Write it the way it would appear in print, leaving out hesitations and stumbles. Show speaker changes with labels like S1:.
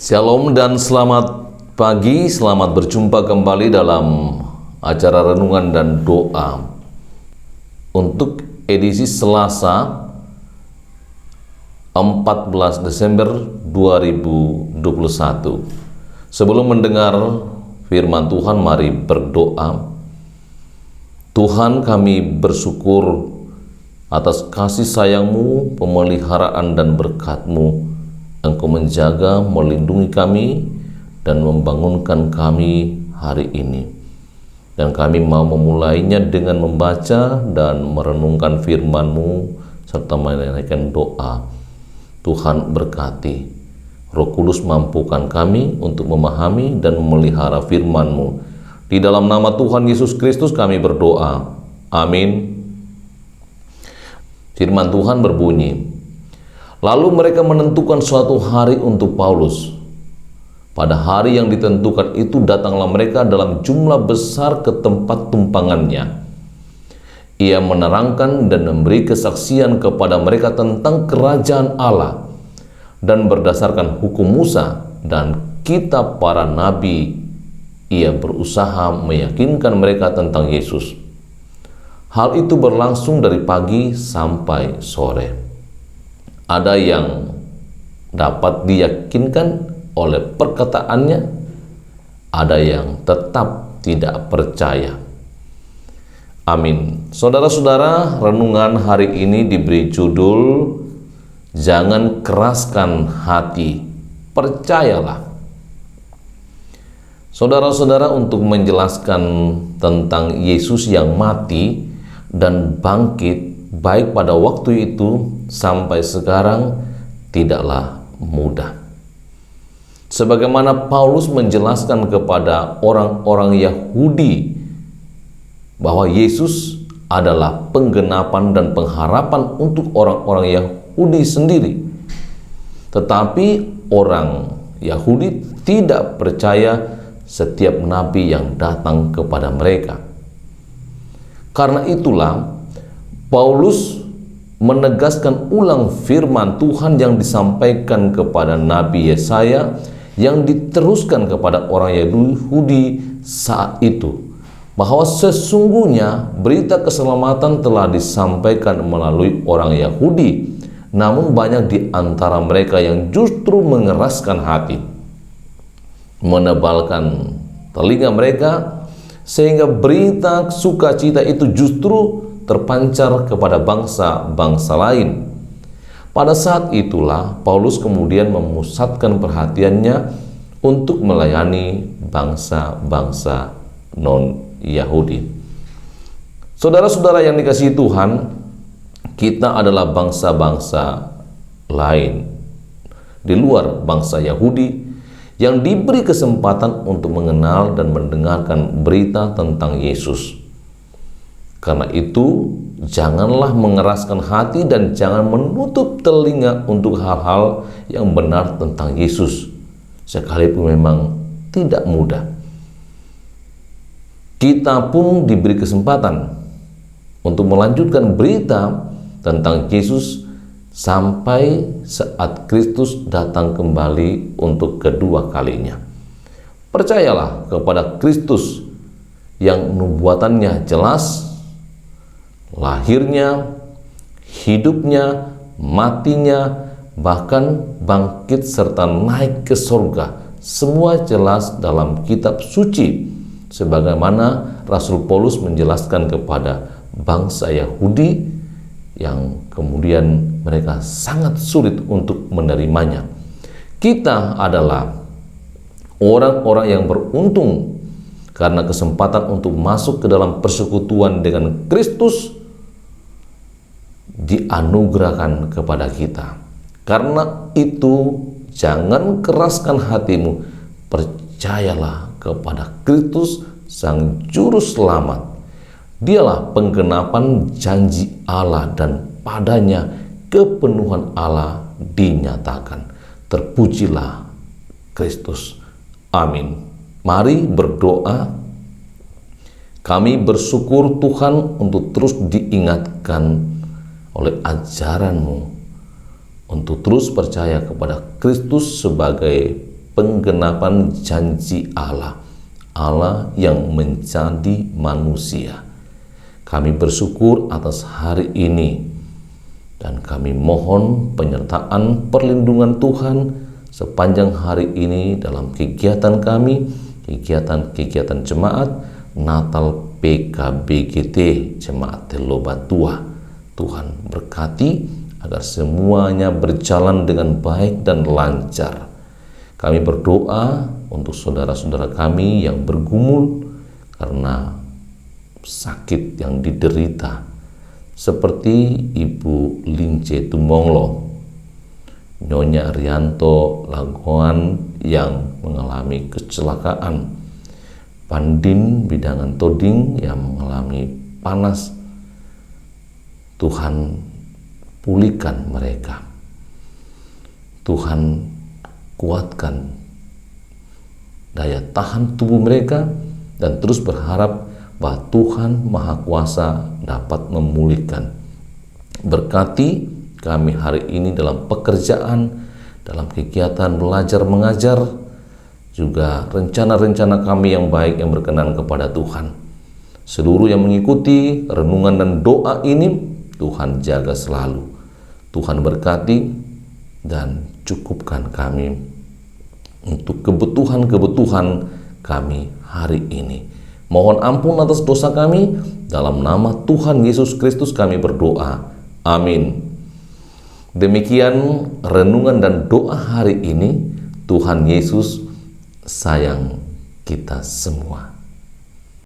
S1: Shalom dan selamat pagi, selamat berjumpa kembali dalam acara renungan dan doa untuk edisi Selasa 14 Desember 2021. Sebelum mendengar firman Tuhan, mari berdoa. Tuhan, kami bersyukur atas kasih sayang-Mu, pemeliharaan dan berkat-Mu. Engkau menjaga, melindungi kami, dan membangunkan kami hari ini. Dan kami mau memulainya dengan membaca dan merenungkan firman-Mu, serta menaikkan doa. Tuhan berkati. Roh Kudus mampukan kami untuk memahami dan memelihara firman-Mu. Di dalam nama Tuhan Yesus Kristus kami berdoa. Amin. Firman Tuhan berbunyi, lalu mereka menentukan suatu hari untuk Paulus. Pada hari yang ditentukan itu datanglah mereka dalam jumlah besar ke tempat tumpangannya. Ia menerangkan dan memberi kesaksian kepada mereka tentang kerajaan Allah, dan berdasarkan hukum Musa dan kitab para nabi, ia berusaha meyakinkan mereka tentang Yesus. Hal itu berlangsung dari pagi sampai sore. Ada yang dapat diyakinkan oleh perkataannya, ada yang tetap tidak percaya. Amin. Saudara-saudara, renungan hari ini diberi judul Jangan Keraskan Hati, Percayalah. Saudara-saudara, untuk menjelaskan tentang Yesus yang mati dan bangkit baik pada waktu itu sampai sekarang tidaklah mudah. Sebagaimana Paulus menjelaskan kepada orang-orang Yahudi bahwa Yesus adalah penggenapan dan pengharapan untuk orang-orang Yahudi sendiri. Tetapi orang Yahudi tidak percaya setiap nabi yang datang kepada mereka. Karena itulah Paulus menegaskan ulang firman Tuhan yang disampaikan kepada Nabi Yesaya, yang diteruskan kepada orang Yahudi saat itu, bahwa sesungguhnya berita keselamatan telah disampaikan melalui orang Yahudi, namun banyak di antara mereka yang justru mengeraskan hati, menebalkan telinga mereka, sehingga berita sukacita itu justru terpancar kepada bangsa-bangsa lain. Pada saat itulah Paulus kemudian memusatkan perhatiannya untuk melayani bangsa-bangsa non-Yahudi. Saudara-saudara yang dikasihi Tuhan, kita adalah bangsa-bangsa lain di luar bangsa Yahudi yang diberi kesempatan untuk mengenal dan mendengarkan berita tentang Yesus. Karena itu, janganlah mengeraskan hati dan jangan menutup telinga untuk hal-hal yang benar tentang Yesus, sekalipun memang tidak mudah. Kita pun diberi kesempatan untuk melanjutkan berita tentang Yesus sampai saat Kristus datang kembali untuk kedua kalinya. Percayalah kepada Kristus yang nubuatannya jelas, lahirnya, hidupnya, matinya, bahkan bangkit serta naik ke surga. Semua jelas dalam kitab suci, sebagaimana Rasul Paulus menjelaskan kepada bangsa Yahudi yang kemudian mereka sangat sulit untuk menerimanya. Kita adalah orang-orang yang beruntung karena kesempatan untuk masuk ke dalam persekutuan dengan Kristus dianugerahkan kepada kita. Karena itu, jangan keraskan hatimu, percayalah kepada Kristus Sang Juru Selamat. Dialah penggenapan janji Allah dan padanya kepenuhan Allah dinyatakan. Terpujilah Kristus. Amin. Mari berdoa. Kami bersyukur Tuhan untuk terus diingatkan oleh ajaran-Mu untuk terus percaya kepada Kristus sebagai penggenapan janji Allah, Allah yang menjadi manusia. Kami bersyukur atas hari ini, dan kami mohon penyertaan perlindungan Tuhan sepanjang hari ini dalam kegiatan kami, kegiatan jemaat Natal PKBGT Jemaat Telobatua. Tuhan berkati agar semuanya berjalan dengan baik dan lancar. Kami berdoa untuk saudara-saudara kami yang bergumul karena sakit yang diderita, seperti Ibu Lince Tumonglo, Nyonya Rianto Lagoan yang mengalami kecelakaan, Pandin Bidangan Toding yang mengalami panas. Tuhan pulihkan mereka. Tuhan kuatkan daya tahan tubuh mereka, dan terus berharap bahwa Tuhan Maha Kuasa dapat memulihkan. Berkati kami hari ini dalam pekerjaan, dalam kegiatan belajar mengajar, juga rencana-rencana kami yang baik yang berkenan kepada Tuhan. Seluruh yang mengikuti renungan dan doa ini, Tuhan jaga selalu. Tuhan berkati dan cukupkan kami untuk kebutuhan-kebutuhan kami hari ini. Mohon ampun atas dosa kami, dalam nama Tuhan Yesus Kristus kami berdoa. Amin. Demikian renungan dan doa hari ini. Tuhan Yesus sayang kita semua.